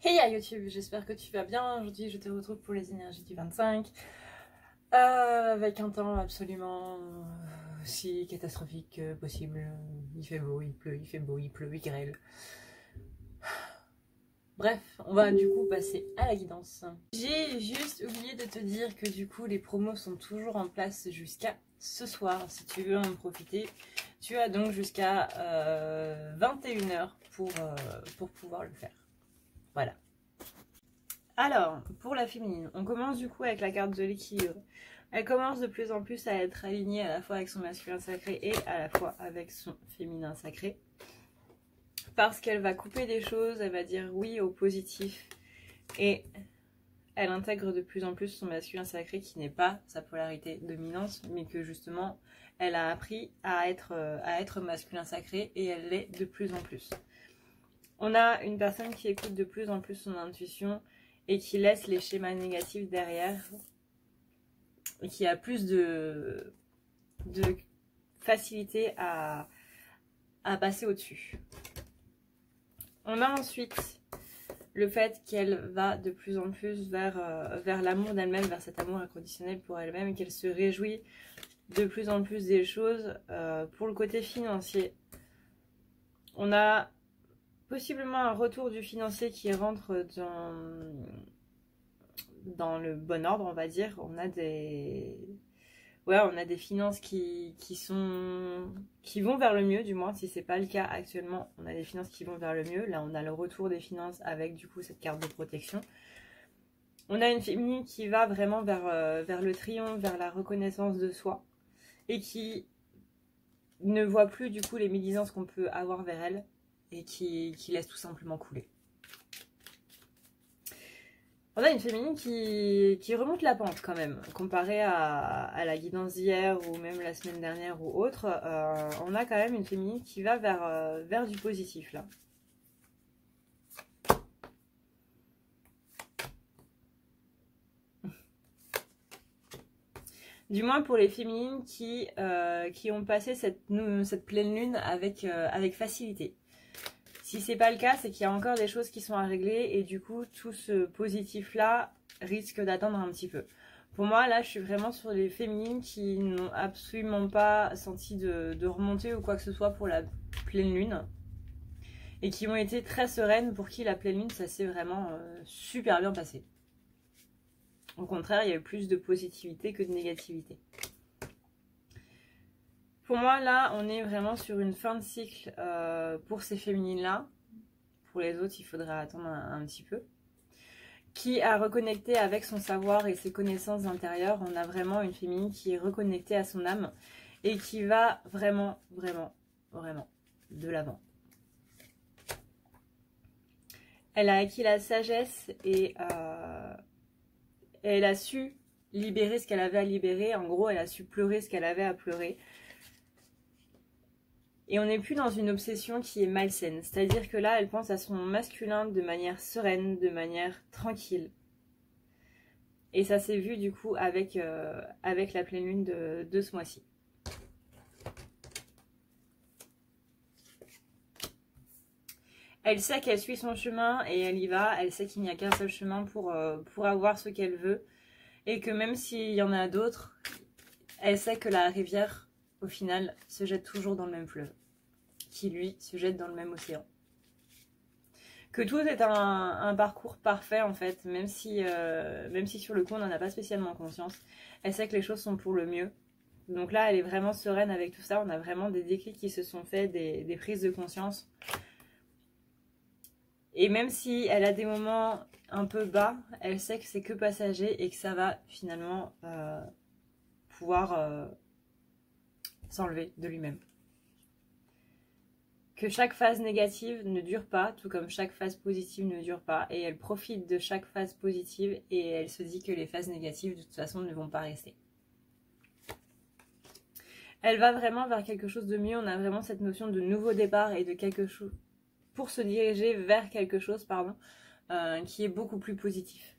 Hey à YouTube, j'espère que tu vas bien. Aujourd'hui je te retrouve pour les énergies du 25 avec un temps absolument si catastrophique que possible. Il fait beau, il pleut, il fait beau, il pleut, il grêle. Bref, on va du coup passer à la guidance. J'ai juste oublié de te dire que du coup les promos sont toujours en place jusqu'à ce soir. Si tu veux en profiter, tu as donc jusqu'à 21h pour pouvoir le faire. Voilà. Alors, pour la féminine, on commence du coup avec la carte de l'équilibre. Elle commence de plus en plus à être alignée à la fois avec son masculin sacré et à la fois avec son féminin sacré. Parce qu'elle va couper des choses, elle va dire oui au positif et elle intègre de plus en plus son masculin sacré qui n'est pas sa polarité dominante, mais que justement elle a appris à être masculin sacré et elle l'est de plus en plus. On a une personne qui écoute de plus en plus son intuition et qui laisse les schémas négatifs derrière et qui a plus de facilité à passer au-dessus. On a ensuite le fait qu'elle va de plus en plus vers l'amour d'elle-même, vers cet amour inconditionnel pour elle-même et qu'elle se réjouit de plus en plus des choses. Pour le côté financier, on a possiblement un retour du financier qui rentre dans le bon ordre, on va dire. On a des finances qui vont vers le mieux, du moins si c'est pas le cas actuellement. On a des finances qui vont vers le mieux. Là on a le retour des finances avec du coup cette carte de protection. On a une féminine qui va vraiment vers le triomphe, vers la reconnaissance de soi et qui ne voit plus du coup les médisances qu'on peut avoir vers elle et qui laisse tout simplement couler. On a une féminine qui remonte la pente quand même, comparée à la guidance d'hier ou même la semaine dernière ou autre. On a quand même une féminine qui va vers du positif là. Du moins pour les féminines qui ont passé cette pleine lune avec facilité. Si c'est pas le cas, c'est qu'il y a encore des choses qui sont à régler et du coup tout ce positif là risque d'attendre un petit peu. Pour moi là je suis vraiment sur les féminines qui n'ont absolument pas senti de remontée ou quoi que ce soit pour la pleine lune et qui ont été très sereines, pour qui la pleine lune ça s'est vraiment super bien passé. Au contraire, il y a eu plus de positivité que de négativité. Pour moi, là, on est vraiment sur une fin de cycle pour ces féminines-là. Pour les autres, il faudra attendre un petit peu. Qui a reconnecté avec son savoir et ses connaissances intérieures. On a vraiment une féminine qui est reconnectée à son âme et qui va vraiment, vraiment, vraiment de l'avant. Elle a acquis la sagesse et elle a su libérer ce qu'elle avait à libérer. En gros, elle a su pleurer ce qu'elle avait à pleurer. Et on n'est plus dans une obsession qui est malsaine. C'est-à-dire que là, elle pense à son masculin de manière sereine, de manière tranquille. Et ça s'est vu du coup avec la pleine lune de ce mois-ci. Elle sait qu'elle suit son chemin et elle y va. Elle sait qu'il n'y a qu'un seul chemin pour avoir ce qu'elle veut. Et que même s'il y en a d'autres, elle sait que la rivière, au final, se jette toujours dans le même fleuve. Qui, lui, se jette dans le même océan. Que tout est un parcours parfait, en fait. Même si sur le coup, on n'en a pas spécialement conscience. Elle sait que les choses sont pour le mieux. Donc là, elle est vraiment sereine avec tout ça. On a vraiment des déclics qui se sont faits, des prises de conscience. Et même si elle a des moments un peu bas, elle sait que c'est que passager et que ça va finalement pouvoir s'enlever de lui-même. Que chaque phase négative ne dure pas, tout comme chaque phase positive ne dure pas. Et elle profite de chaque phase positive et elle se dit que les phases négatives de toute façon ne vont pas rester. Elle va vraiment vers quelque chose de mieux. On a vraiment cette notion de nouveau départ et de quelque chose pour se diriger vers quelque chose, qui est beaucoup plus positif.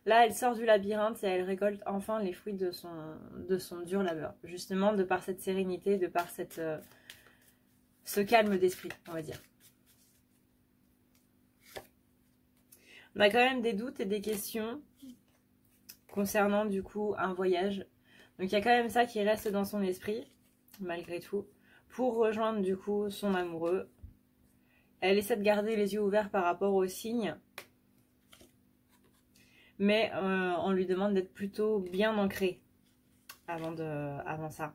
Là, elle sort du labyrinthe et elle récolte enfin les fruits de son dur labeur. Justement, de par cette sérénité, de par ce calme d'esprit, on va dire. On a quand même des doutes et des questions concernant du coup un voyage. Donc il y a quand même ça qui reste dans son esprit, malgré tout, pour rejoindre du coup son amoureux. Elle essaie de garder les yeux ouverts par rapport aux signes, mais on lui demande d'être plutôt bien ancrée avant ça.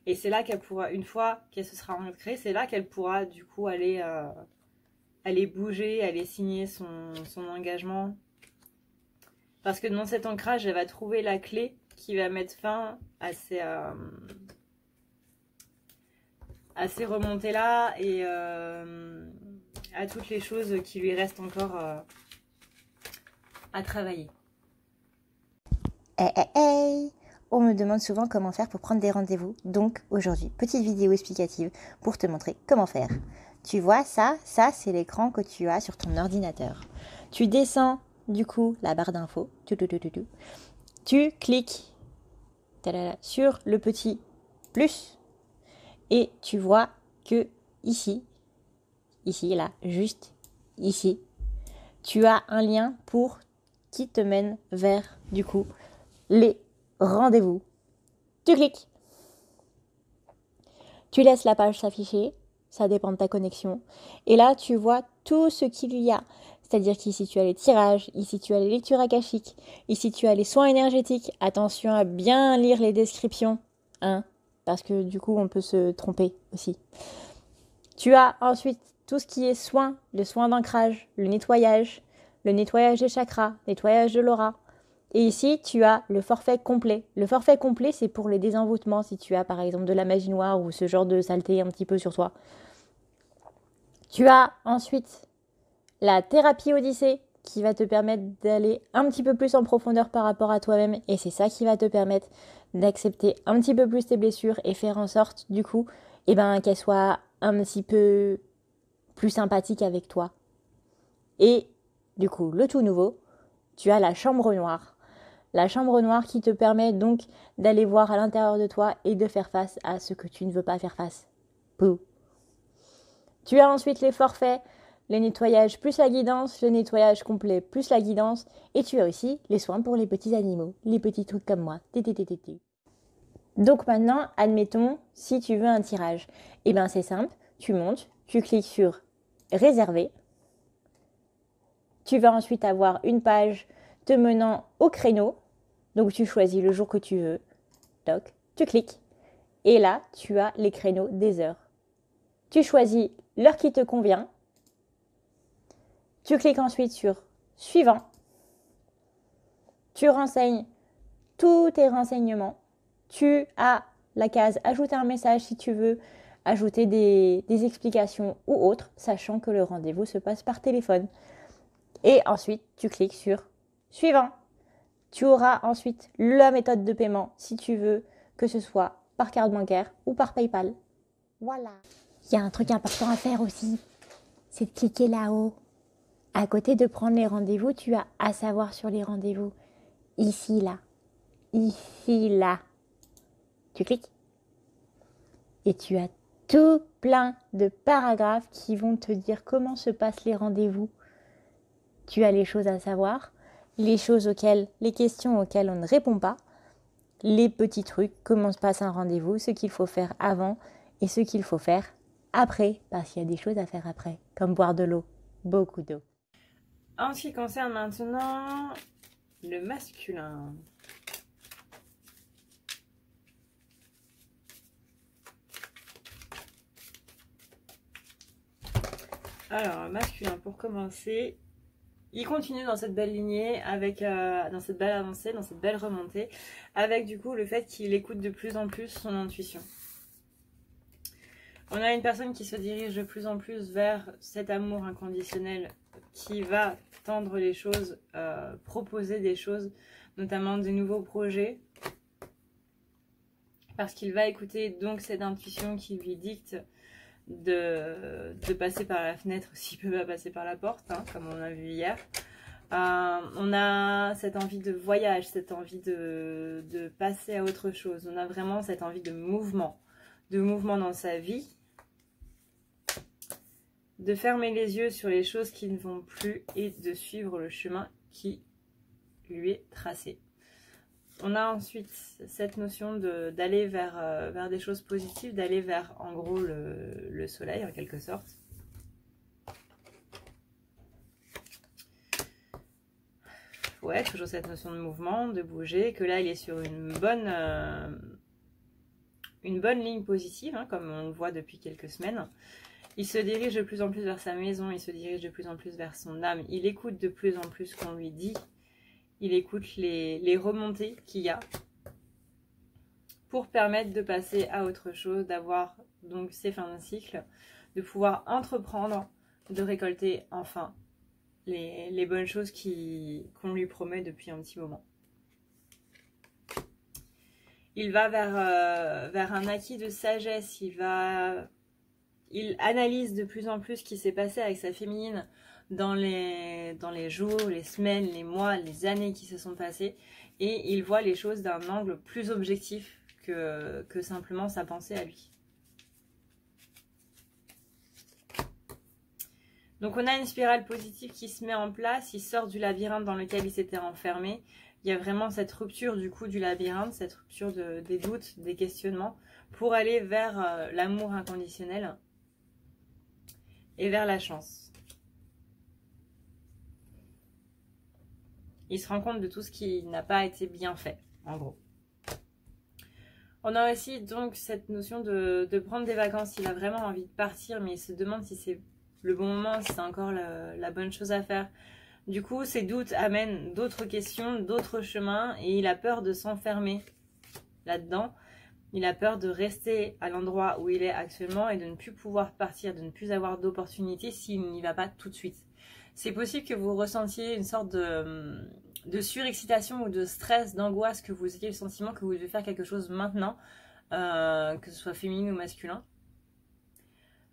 Et c'est là qu'elle pourra, une fois qu'elle se sera ancrée, c'est là qu'elle pourra du coup aller bouger, aller signer son engagement. Parce que dans cet ancrage, elle va trouver la clé qui va mettre fin à ces remontées-là et à toutes les choses qui lui restent encore à travailler. On me demande souvent comment faire pour prendre des rendez-vous. Donc aujourd'hui, petite vidéo explicative pour te montrer comment faire. Tu vois ça c'est l'écran que tu as sur ton ordinateur. Tu descends du coup la barre d'infos. Tu cliques sur le petit plus et tu vois que ici, là, juste ici, tu as un lien qui te mène vers du coup les rendez-vous. Tu cliques. Tu laisses la page s'afficher, ça dépend de ta connexion. Et là, tu vois tout ce qu'il y a. C'est-à-dire qu'ici, tu as les tirages, ici, tu as les lectures akashiques, ici, tu as les soins énergétiques. Attention à bien lire les descriptions, hein, parce que du coup, on peut se tromper aussi. Tu as ensuite tout ce qui est soins, le soin d'ancrage, le nettoyage des chakras, nettoyage de l'aura. Et ici, tu as le forfait complet. Le forfait complet, c'est pour les désenvoûtements, si tu as par exemple de la magie noire ou ce genre de saleté un petit peu sur toi. Tu as ensuite la thérapie Odyssée qui va te permettre d'aller un petit peu plus en profondeur par rapport à toi-même. Et c'est ça qui va te permettre d'accepter un petit peu plus tes blessures et faire en sorte, du coup, qu'elles soient un petit peu plus sympathiques avec toi. Et du coup, le tout nouveau, tu as la chambre noire. La chambre noire qui te permet donc d'aller voir à l'intérieur de toi et de faire face à ce que tu ne veux pas faire face. Pouh. Tu as ensuite les forfaits, le nettoyage plus la guidance, le nettoyage complet plus la guidance. Et tu as aussi les soins pour les petits animaux, les petits trucs comme moi. Donc maintenant, admettons, si tu veux un tirage. C'est simple, tu montes, tu cliques sur réserver. Tu vas ensuite avoir une page te menant au créneau. Donc tu choisis le jour que tu veux. Toc, tu cliques. Et là, tu as les créneaux des heures. Tu choisis l'heure qui te convient. Tu cliques ensuite sur suivant. Tu renseignes tous tes renseignements. Tu as la case ajouter un message si tu veux ajouter des explications ou autres, sachant que le rendez-vous se passe par téléphone. Et ensuite, tu cliques sur suivant. Tu auras ensuite la méthode de paiement si tu veux que ce soit par carte bancaire ou par PayPal. Voilà. Il y a un truc important à faire aussi, c'est de cliquer là-haut. À côté de prendre les rendez-vous, tu as à savoir sur les rendez-vous. Ici, là. Ici, là. Tu cliques. Et tu as tout plein de paragraphes qui vont te dire comment se passent les rendez-vous. Tu as les choses à savoir, les questions auxquelles on ne répond pas, les petits trucs, comment se passe un rendez-vous, ce qu'il faut faire avant et ce qu'il faut faire après, parce qu'il y a des choses à faire après, comme boire de l'eau, beaucoup d'eau. En ce qui concerne maintenant le masculin. Alors, masculin, pour commencer, il continue dans cette belle lignée, avec dans cette belle avancée, dans cette belle remontée, avec du coup le fait qu'il écoute de plus en plus son intuition. On a une personne qui se dirige de plus en plus vers cet amour inconditionnel qui va tendre les choses, proposer des choses, notamment des nouveaux projets, parce qu'il va écouter donc cette intuition qui lui dicte de passer par la fenêtre s'il ne peut pas passer par la porte, hein, comme on a vu hier. On a cette envie de voyage, cette envie de passer à autre chose. On a vraiment cette envie de mouvement dans sa vie. de fermer les yeux sur les choses qui ne vont plus et de suivre le chemin qui lui est tracé. On a ensuite cette notion d'aller vers des choses positives, d'aller vers en gros le soleil en quelque sorte. Ouais, toujours cette notion de mouvement, de bouger, que là il est sur une bonne ligne positive, hein, comme on le voit depuis quelques semaines. Il se dirige de plus en plus vers sa maison, il se dirige de plus en plus vers son âme, il écoute de plus en plus ce qu'on lui dit, il écoute les remontées qu'il y a pour permettre de passer à autre chose, d'avoir donc ces fins de cycle, de pouvoir entreprendre, de récolter enfin les bonnes choses qu'on lui promet depuis un petit moment. Il va vers un acquis de sagesse, il analyse de plus en plus ce qui s'est passé avec sa féminine dans les jours, les semaines, les mois, les années qui se sont passées, et il voit les choses d'un angle plus objectif que simplement sa pensée à lui. Donc on a une spirale positive qui se met en place, il sort du labyrinthe dans lequel il s'était enfermé. Il y a vraiment cette rupture du coup du labyrinthe, cette rupture des doutes, des questionnements, pour aller vers l'amour inconditionnel et vers la chance. Il se rend compte de tout ce qui n'a pas été bien fait, en gros. On a aussi donc cette notion de prendre des vacances. Il a vraiment envie de partir, mais il se demande si c'est le bon moment, si c'est encore la bonne chose à faire. Du coup, ces doutes amènent d'autres questions, d'autres chemins, et il a peur de s'enfermer là-dedans. Il a peur de rester à l'endroit où il est actuellement et de ne plus pouvoir partir, de ne plus avoir d'opportunité s'il n'y va pas tout de suite. C'est possible que vous ressentiez une sorte de surexcitation ou de stress, d'angoisse, que vous ayez le sentiment que vous devez faire quelque chose maintenant, que ce soit féminin ou masculin.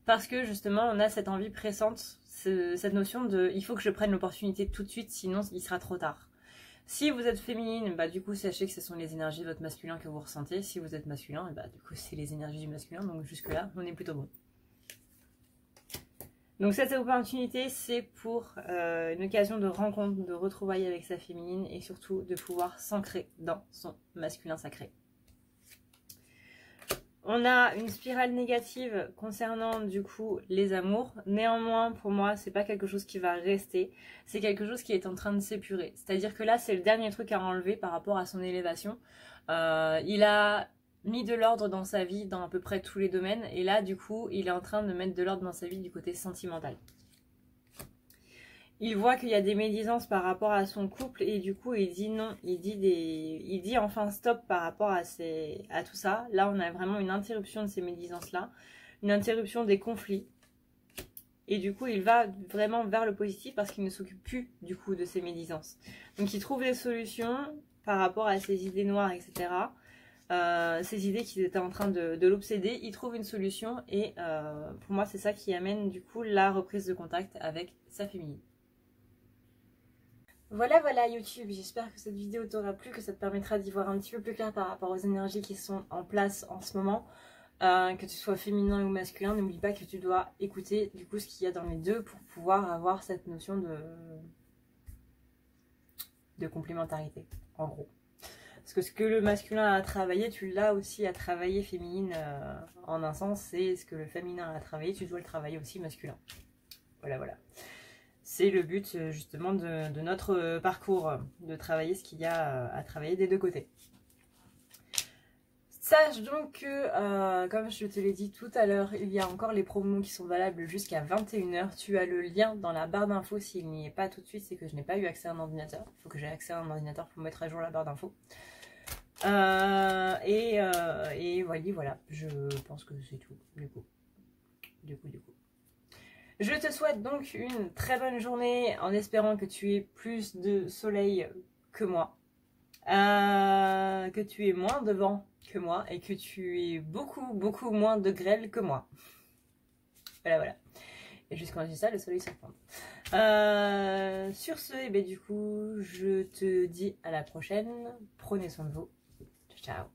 Parce que justement, on a cette envie pressante, cette notion de « il faut que je prenne l'opportunité tout de suite, sinon il sera trop tard ». Si vous êtes féminine, bah, du coup, sachez que ce sont les énergies de votre masculin que vous ressentez. Si vous êtes masculin, bah, du coup, c'est les énergies du masculin. Donc jusque-là, on est plutôt bon. Donc cette opportunité, c'est pour une occasion de rencontre, de retrouvailles avec sa féminine et surtout de pouvoir s'ancrer dans son masculin sacré. On a une spirale négative concernant du coup les amours. Néanmoins, pour moi, c'est pas quelque chose qui va rester. C'est quelque chose qui est en train de s'épurer. C'est-à-dire que là, c'est le dernier truc à enlever par rapport à son élévation. Il a mis de l'ordre dans sa vie dans à peu près tous les domaines. Et là, du coup, il est en train de mettre de l'ordre dans sa vie du côté sentimental. Il voit qu'il y a des médisances par rapport à son couple et du coup il dit non, il dit enfin stop par rapport à tout ça. Là on a vraiment une interruption de ces médisances là, une interruption des conflits et du coup il va vraiment vers le positif parce qu'il ne s'occupe plus du coup de ces médisances. Donc il trouve des solutions par rapport à ses idées noires, etc. Ces idées qui étaient en train de l'obséder, il trouve une solution et pour moi c'est ça qui amène du coup la reprise de contact avec sa féminine. Voilà YouTube, j'espère que cette vidéo t'aura plu, que ça te permettra d'y voir un petit peu plus clair par rapport aux énergies qui sont en place en ce moment. Que tu sois féminin ou masculin, n'oublie pas que tu dois écouter du coup ce qu'il y a dans les deux pour pouvoir avoir cette notion de complémentarité, en gros. Parce que ce que le masculin a travaillé, tu l'as aussi à travailler féminine en un sens, et ce que le féminin a travaillé, tu dois le travailler aussi masculin. Voilà. C'est le but justement de notre parcours, de travailler ce qu'il y a à travailler des deux côtés. Sache donc que, comme je te l'ai dit tout à l'heure, il y a encore les promos qui sont valables jusqu'à 21 h. Tu as le lien dans la barre d'infos. S'il n'y est pas tout de suite, c'est que je n'ai pas eu accès à un ordinateur. Il faut que j'ai accès à un ordinateur pour mettre à jour la barre d'infos. Et voilà, je pense que c'est tout, du coup. Je te souhaite donc une très bonne journée en espérant que tu aies plus de soleil que moi, que tu aies moins de vent que moi et que tu aies beaucoup moins de grêle que moi. Voilà. Et jusqu'à quand je dis ça, le soleil se pointe. Sur ce, et bien du coup, je te dis à la prochaine. Prenez soin de vous. Ciao.